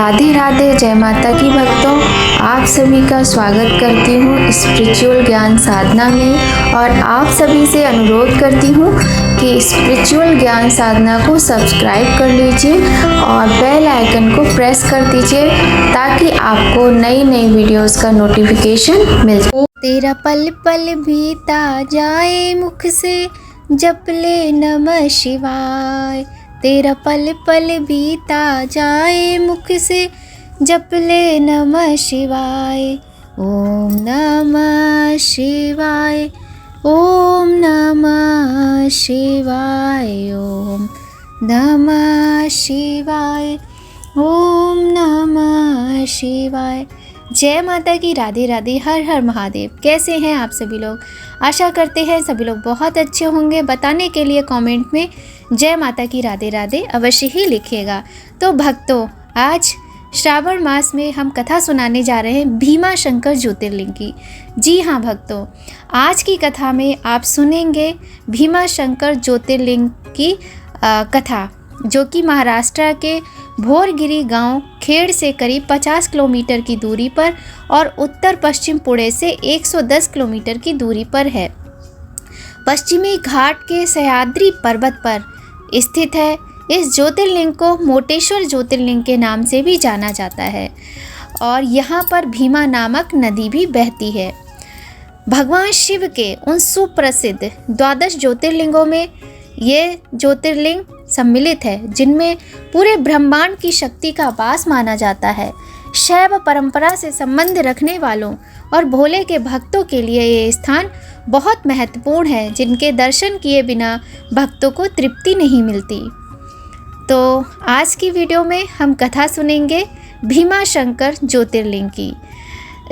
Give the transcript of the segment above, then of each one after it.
राधे राधे, जय माता की भक्तों। आप सभी का स्वागत करती हूँ स्पिरिचुअल ज्ञान साधना में और आप सभी से अनुरोध करती हूँ कि स्पिरिचुअल ज्ञान साधना को सब्सक्राइब कर लीजिए और बेल आइकन को प्रेस कर दीजिए ताकि आपको नई नई वीडियोस का नोटिफिकेशन मिल जाए। तेरा पल पल बीता जाए मुख से जप ले नमः शिवाय। तेरा पल पल बीता जाए मुख से जप ले नमः शिवाय। ओम नमः शिवाय, ओम नमः शिवाय, ओम नमः शिवाय, ओम नमः शिवाय। जय माता की, राधे राधे, हर हर महादेव। कैसे हैं आप सभी लोग? आशा करते हैं सभी लोग बहुत अच्छे होंगे। बताने के लिए कमेंट में जय माता की, राधे राधे अवश्य ही लिखिएगा। तो भक्तों, आज श्रावण मास में हम कथा सुनाने जा रहे हैं भीमा शंकर ज्योतिर्लिंग की। जी हाँ भक्तों, आज की कथा में आप सुनेंगे भीमा शंकर ज्योतिर्लिंग की कथा, जो कि महाराष्ट्र के भोरगिरी गांव खेड़ से करीब 50 किलोमीटर की दूरी पर और उत्तर पश्चिम पुणे से 110 किलोमीटर की दूरी पर है। पश्चिमी घाट के सह्याद्री पर्वत पर स्थित है। इस ज्योतिर्लिंग को मोटेश्वर ज्योतिर्लिंग के नाम से भी जाना जाता है और यहाँ पर भीमा नामक नदी भी बहती है। भगवान शिव के उन सुप्रसिद्ध 12 ज्योतिर्लिंगों में ये ज्योतिर्लिंग सम्मिलित है जिनमें पूरे ब्रह्मांड की शक्ति का वास माना जाता है। शैव परंपरा से संबंध रखने वालों और भोले के भक्तों के लिए ये स्थान बहुत महत्वपूर्ण है, जिनके दर्शन किए बिना भक्तों को तृप्ति नहीं मिलती। तो आज की वीडियो में हम कथा सुनेंगे भीमा शंकर ज्योतिर्लिंग की।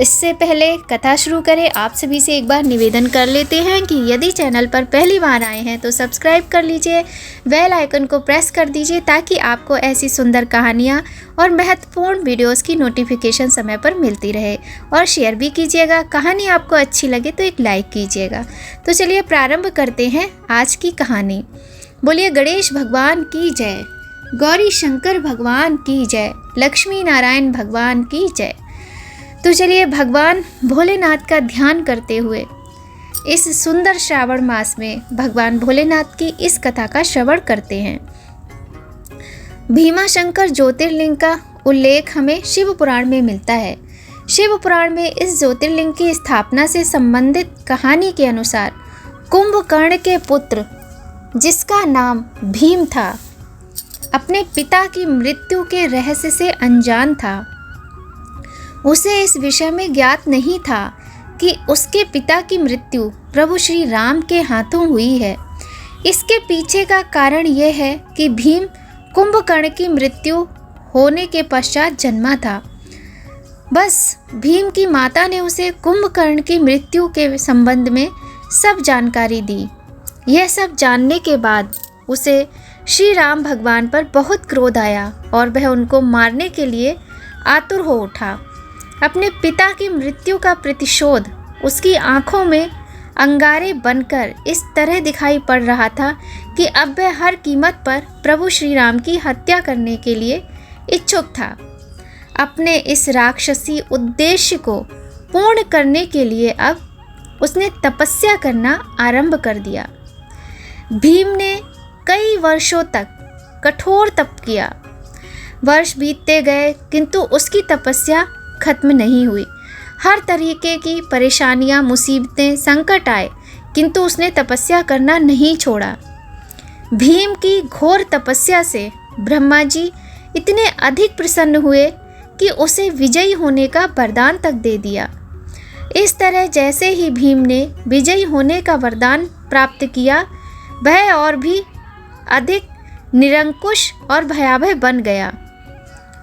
इससे पहले कथा शुरू करें, आप सभी से एक बार निवेदन कर लेते हैं कि यदि चैनल पर पहली बार आए हैं तो सब्सक्राइब कर लीजिए, बेल आइकन को प्रेस कर दीजिए ताकि आपको ऐसी सुंदर कहानियाँ और महत्वपूर्ण वीडियोस की नोटिफिकेशन समय पर मिलती रहे। और शेयर भी कीजिएगा। कहानी आपको अच्छी लगे तो एक लाइक कीजिएगा। तो चलिए प्रारंभ करते हैं आज की कहानी। बोलिए गणेश भगवान की जय, गौरी शंकर भगवान की जय, लक्ष्मी नारायण भगवान की जय। तो चलिए भगवान भोलेनाथ का ध्यान करते हुए इस सुंदर श्रावण मास में भगवान भोलेनाथ की इस कथा का श्रवण करते हैं। भीमा शंकर ज्योतिर्लिंग का उल्लेख हमें शिव पुराण में मिलता है। शिव पुराण में इस ज्योतिर्लिंग की स्थापना से संबंधित कहानी के अनुसार कुंभकर्ण के पुत्र, जिसका नाम भीम था, अपने पिता की मृत्यु के रहस्य से अनजान था। उसे इस विषय में ज्ञात नहीं था कि उसके पिता की मृत्यु प्रभु श्री राम के हाथों हुई है। इसके पीछे का कारण यह है कि भीम कुंभकर्ण की मृत्यु होने के पश्चात जन्मा था। बस भीम की माता ने उसे कुंभकर्ण की मृत्यु के संबंध में सब जानकारी दी। यह सब जानने के बाद उसे श्री राम भगवान पर बहुत क्रोध आया और वह उनको मारने के लिए आतुर हो उठा। अपने पिता की मृत्यु का प्रतिशोध उसकी आंखों में अंगारे बनकर इस तरह दिखाई पड़ रहा था कि अब वह हर कीमत पर प्रभु श्री राम की हत्या करने के लिए इच्छुक था। अपने इस राक्षसी उद्देश्य को पूर्ण करने के लिए अब उसने तपस्या करना आरंभ कर दिया। भीम ने कई वर्षों तक कठोर तप किया। वर्ष बीतते गए किंतु उसकी तपस्या खत्म नहीं हुई। हर तरीके की परेशानियां, मुसीबतें, संकट आए किंतु उसने तपस्या करना नहीं छोड़ा। भीम की घोर तपस्या से ब्रह्मा जी इतने अधिक प्रसन्न हुए कि उसे विजयी होने का वरदान तक दे दिया। इस तरह जैसे ही भीम ने विजयी होने का वरदान प्राप्त किया, वह और भी अधिक निरंकुश और भयावह बन गया।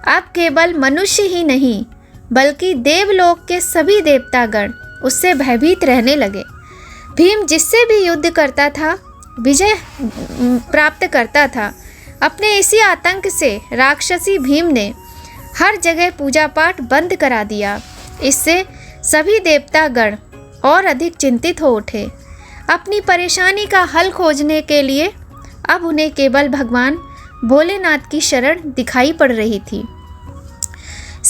अब केवल मनुष्य ही नहीं बल्कि देवलोक के सभी देवतागण उससे भयभीत रहने लगे। भीम जिससे भी युद्ध करता था विजय प्राप्त करता था। अपने इसी आतंक से राक्षसी भीम ने हर जगह पूजा पाठ बंद करा दिया। इससे सभी देवतागण और अधिक चिंतित हो उठे। अपनी परेशानी का हल खोजने के लिए अब उन्हें केवल भगवान भोलेनाथ की शरण दिखाई पड़ रही थी।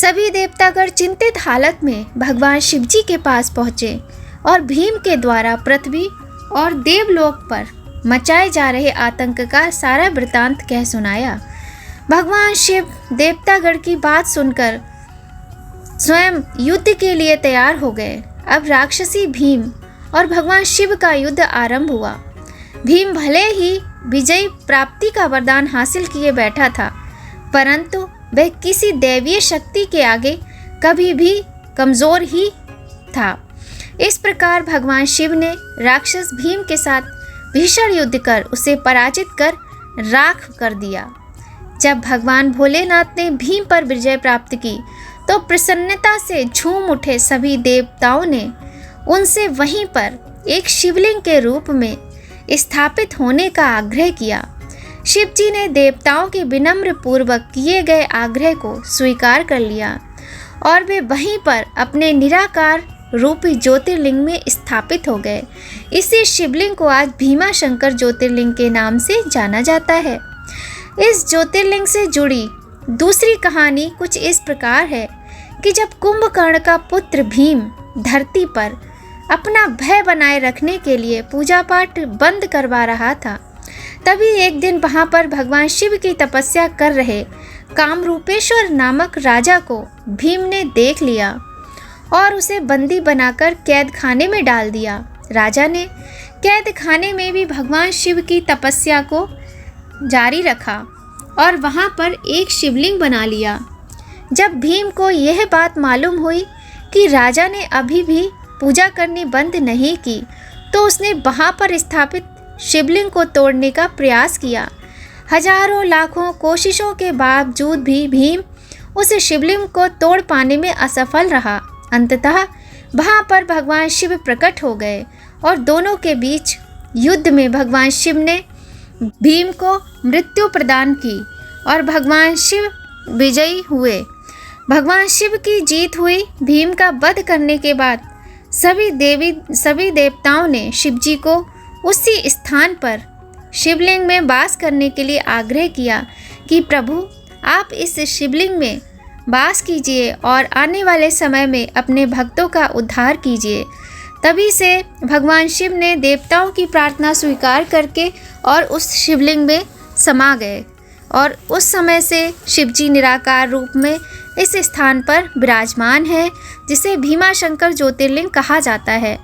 सभी देवतागण चिंतित हालत में भगवान शिव जी के पास पहुँचे और भीम के द्वारा पृथ्वी और देवलोक पर मचाए जा रहे आतंक का सारा वृतांत कह सुनाया। भगवान शिव देवतागण की बात सुनकर स्वयं युद्ध के लिए तैयार हो गए। अब राक्षसी भीम और भगवान शिव का युद्ध आरंभ हुआ। भीम भले ही विजय प्राप्ति का वरदान हासिल किए बैठा था, परंतु वह किसी दैवीय शक्ति के आगे कभी भी कमजोर ही था। इस प्रकार भगवान शिव ने राक्षस भीम के साथ भीषण युद्ध कर उसे पराजित कर राख कर दिया। जब भगवान भोलेनाथ ने भीम पर विजय प्राप्त की तो प्रसन्नता से झूम उठे सभी देवताओं ने उनसे वहीं पर एक शिवलिंग के रूप में स्थापित होने का आग्रह किया। शिव जी ने देवताओं के विनम्र पूर्वक किए गए आग्रह को स्वीकार कर लिया और वे वहीं पर अपने निराकार रूपी ज्योतिर्लिंग में स्थापित हो गए। इसी शिवलिंग को आज भीमा शंकर ज्योतिर्लिंग के नाम से जाना जाता है। इस ज्योतिर्लिंग से जुड़ी दूसरी कहानी कुछ इस प्रकार है कि जब कुंभकर्ण का पुत्र भीम धरती पर अपना भय बनाए रखने के लिए पूजा पाठ बंद करवा रहा था, तभी एक दिन वहां पर भगवान शिव की तपस्या कर रहे कामरूपेश्वर नामक राजा को भीम ने देख लिया और उसे बंदी बनाकर कैद खाने में डाल दिया। राजा ने कैद खाने में भी भगवान शिव की तपस्या को जारी रखा और वहां पर एक शिवलिंग बना लिया। जब भीम को यह बात मालूम हुई कि राजा ने अभी भी पूजा करनी बंद नहीं की, तो उसने वहां पर स्थापित शिवलिंग को तोड़ने का प्रयास किया। हजारों लाखों कोशिशों के बावजूद भी भीम उस शिवलिंग को तोड़ पाने में असफल रहा। अंततः वहां पर भगवान शिव प्रकट हो गए और दोनों के बीच युद्ध में भगवान शिव ने भीम को मृत्यु प्रदान की और भगवान शिव विजयी हुए। भगवान शिव की जीत हुई। भीम का वध करने के बाद सभी देवताओं ने शिव जी को उसी स्थान पर शिवलिंग में वास करने के लिए आग्रह किया कि प्रभु आप इस शिवलिंग में वास कीजिए और आने वाले समय में अपने भक्तों का उद्धार कीजिए। तभी से भगवान शिव ने देवताओं की प्रार्थना स्वीकार करके और उस शिवलिंग में समा गए और उस समय से शिवजी निराकार रूप में इस स्थान पर विराजमान है, जिसे भीमाशंकर ज्योतिर्लिंग कहा जाता है।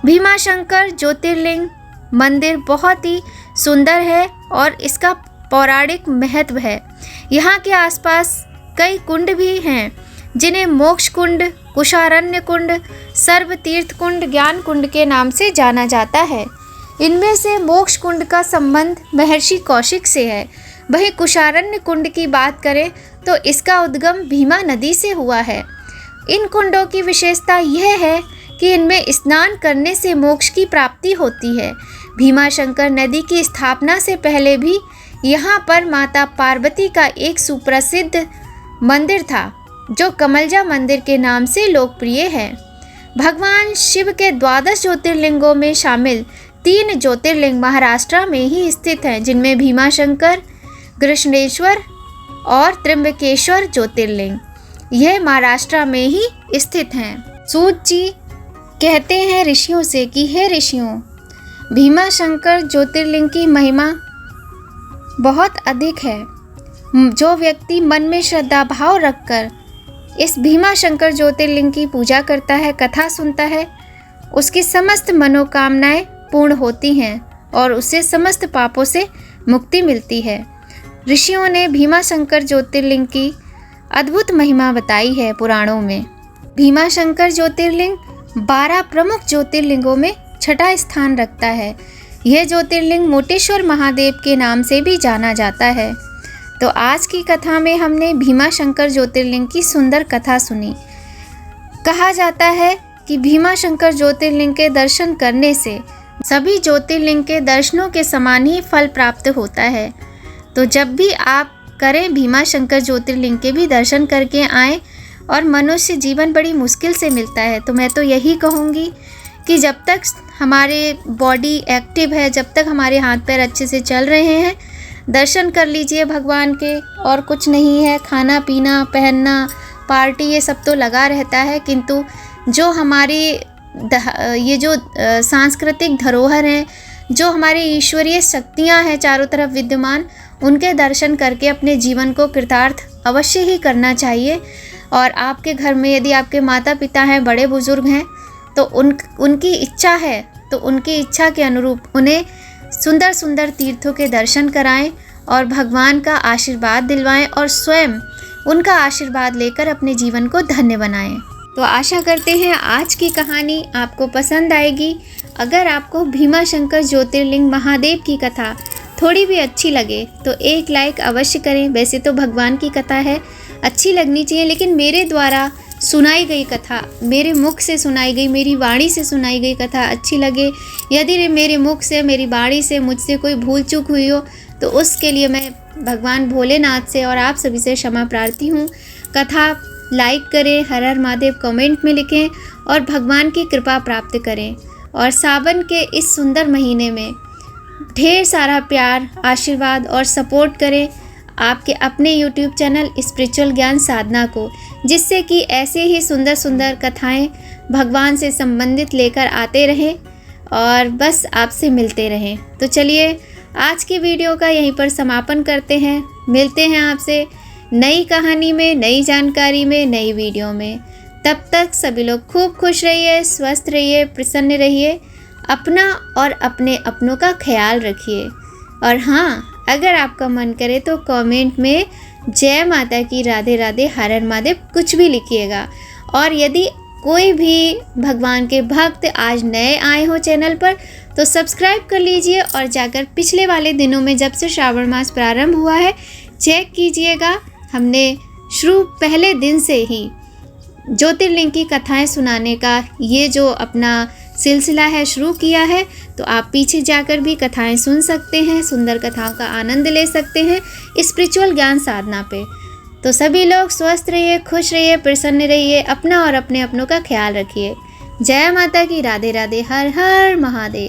भीमाशंकर ज्योतिर्लिंग मंदिर बहुत ही सुंदर है और इसका पौराणिक महत्व है। यहाँ के आसपास कई कुंड भी हैं, जिन्हें मोक्ष कुंड, कुशारण्य कुंड, सर्व तीर्थ कुंड, ज्ञान कुंड के नाम से जाना जाता है। इनमें से मोक्ष कुंड का संबंध महर्षि कौशिक से है। वहीं कुशारण्य कुंड की बात करें तो इसका उद्गम भीमा नदी से हुआ है। इन कुंडों की विशेषता यह है कि इनमें स्नान करने से मोक्ष की प्राप्ति होती है। भीमाशंकर नदी की स्थापना से पहले भी यहाँ पर माता पार्वती का एक सुप्रसिद्ध मंदिर था, जो कमलजा मंदिर के नाम से लोकप्रिय है। भगवान शिव के 12 ज्योतिर्लिंगों में शामिल 3 ज्योतिर्लिंग महाराष्ट्र में ही स्थित हैं, जिनमें भीमाशंकर, कृष्णेश्वर और त्र्यंबकेश्वर ज्योतिर्लिंग यह महाराष्ट्र में ही स्थित हैं। सूत जी कहते हैं ऋषियों से कि हे ऋषियों, भीमाशंकर ज्योतिर्लिंग की महिमा बहुत अधिक है। जो व्यक्ति मन में श्रद्धा भाव रखकर इस भीमाशंकर ज्योतिर्लिंग की पूजा करता है, कथा सुनता है, उसकी समस्त मनोकामनाएं पूर्ण होती हैं और उसे समस्त पापों से मुक्ति मिलती है। ऋषियों ने भीमाशंकर ज्योतिर्लिंग की अद्भुत महिमा बताई है पुराणों में। भीमाशंकर ज्योतिर्लिंग 12 प्रमुख ज्योतिर्लिंगों में छठा स्थान रखता है। यह ज्योतिर्लिंग मोटेश्वर महादेव के नाम से भी जाना जाता है। तो आज की कथा में हमने भीमाशंकर ज्योतिर्लिंग की सुंदर कथा सुनी। कहा जाता है कि भीमाशंकर ज्योतिर्लिंग के दर्शन करने से सभी ज्योतिर्लिंग के दर्शनों के समान ही फल प्राप्त होता है। तो जब भी आप करें, भीमाशंकर ज्योतिर्लिंग के भी दर्शन करके आएँ। और मनुष्य जीवन बड़ी मुश्किल से मिलता है, तो मैं तो यही कहूँगी कि जब तक हमारे बॉडी एक्टिव है, जब तक हमारे हाथ पैर अच्छे से चल रहे हैं, दर्शन कर लीजिए भगवान के। और कुछ नहीं है, खाना पीना, पहनना, पार्टी ये सब तो लगा रहता है, किंतु जो हमारी ये जो सांस्कृतिक धरोहर हैं, जो हमारी ईश्वरीय शक्तियाँ हैं चारों तरफ विद्यमान, उनके दर्शन करके अपने जीवन को कृतार्थ अवश्य ही करना चाहिए। और आपके घर में यदि आपके माता पिता हैं, बड़े बुजुर्ग हैं, तो उनकी इच्छा है तो उनकी इच्छा के अनुरूप उन्हें सुंदर सुंदर तीर्थों के दर्शन कराएं और भगवान का आशीर्वाद दिलवाएं और स्वयं उनका आशीर्वाद लेकर अपने जीवन को धन्य बनाएं। तो आशा करते हैं आज की कहानी आपको पसंद आएगी। अगर आपको भीमाशंकर ज्योतिर्लिंग महादेव की कथा थोड़ी भी अच्छी लगे तो एक लाइक अवश्य करें। वैसे तो भगवान की कथा है, अच्छी लगनी चाहिए, लेकिन मेरे द्वारा सुनाई गई कथा, मेरे मुख से सुनाई गई, मेरी वाणी से सुनाई गई कथा अच्छी लगे, यदि मेरे मुख से, मेरी वाणी से मुझसे कोई भूल चूक हुई हो तो उसके लिए मैं भगवान भोलेनाथ से और आप सभी से क्षमा प्रार्थी हूँ। कथा लाइक करें, हर हर महादेव कमेंट में लिखें और भगवान की कृपा प्राप्त करें। और सावन के इस सुंदर महीने में ढेर सारा प्यार, आशीर्वाद और सपोर्ट करें आपके अपने YouTube चैनल स्पिरिचुअल ज्ञान साधना को, जिससे कि ऐसे ही सुंदर सुंदर कथाएं भगवान से संबंधित लेकर आते रहें और बस आपसे मिलते रहें। तो चलिए आज की वीडियो का यहीं पर समापन करते हैं। मिलते हैं आपसे नई कहानी में, नई जानकारी में, नई वीडियो में। तब तक सभी लोग खूब खुश रहिए, स्वस्थ रहिए, प्रसन्न रहिए, अपना और अपने अपनों का ख्याल रखिए। और हाँ, अगर आपका मन करे तो कमेंट में जय माता की, राधे राधे, हर हर महादेव कुछ भी लिखिएगा। और यदि कोई भी भगवान के भक्त आज नए आए हो चैनल पर तो सब्सक्राइब कर लीजिए और जाकर पिछले वाले दिनों में जब से श्रावण मास प्रारंभ हुआ है चेक कीजिएगा। हमने शुरू पहले दिन से ही ज्योतिर्लिंग की कथाएं सुनाने का ये जो अपना सिलसिला है शुरू किया है, तो आप पीछे जाकर भी कथाएं सुन सकते हैं, सुंदर कथाओं का आनंद ले सकते हैं स्पिरिचुअल ज्ञान साधना पे। तो सभी लोग स्वस्थ रहिए, खुश रहिए, प्रसन्न रहिए, अपना और अपने अपनों का ख्याल रखिए। जय माता की, राधे राधे, हर हर महादेव।